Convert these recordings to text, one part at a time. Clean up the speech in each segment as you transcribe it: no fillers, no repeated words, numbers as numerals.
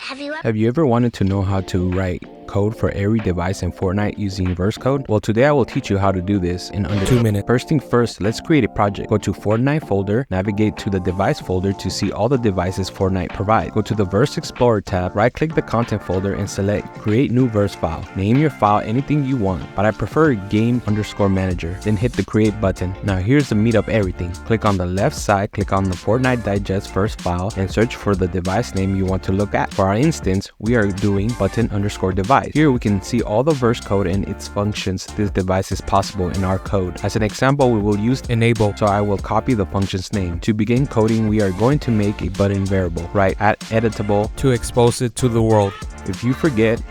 Have you ever wanted to know how to write code for every device in Fortnite using verse code? Well, today I will teach you how to do this in under 2 minutes. First thing first, let's create a project. Go to Fortnite folder, navigate to the device folder to see all the devices Fortnite provides. Go to the Verse Explorer tab, right click the content folder and select create new verse file. Name your file anything you want, but I prefer game_manager. Then hit the create button. Now here's the meat of everything. Click on the left side, click on the Fortnite digest verse file and search for the device name you want to look at. For our instance, we are doing button_device. Here we can see all the verse code and its functions this device is possible in our code. As an example, we will use enable, so I will copy the function's name. To begin coding, we are going to make a button variable, right at editable to expose it to the world. If you forget,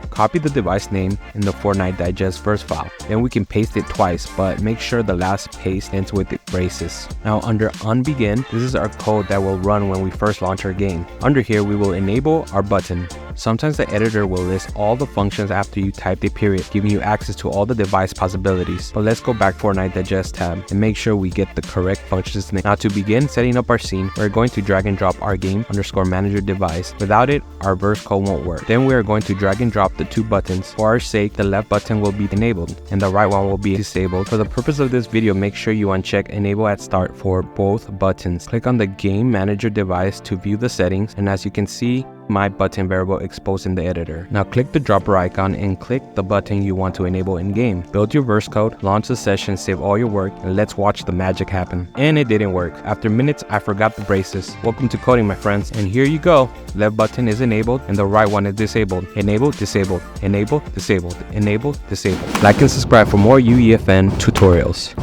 copy the device name in the Fortnite digest verse file. Then we can paste it twice, but make sure the last paste ends with braces. Now under unbegin, this is our code that will run when we first launch our game. Under here, we will enable our button. Sometimes the editor will list all the functions after you type a period, giving you access to all the device possibilities. But let's go back Fortnite digest tab and make sure we get the correct functions name. Now to begin setting up our scene, we're going to drag and drop our game_manager device. Without it, our verse code won't work. Then we are going to drag and drop the two buttons. For our sake, the left button will be enabled and the right one will be disabled. For the purpose of this video, make sure you uncheck enable at start for both buttons. Click on the game manager device to view the settings, and as you can see, my button variable exposed in the editor. Now click the dropper icon and click the button you want to enable in game. Build your verse code, launch the session, save all your work, and let's watch the magic happen. And it didn't work. After minutes, I forgot the braces. Welcome to coding, my friends. And here you go. Left button is enabled and the right one is disabled. Enable, disabled, enable, disabled, enable, disabled. Like and subscribe for more UEFN tutorials.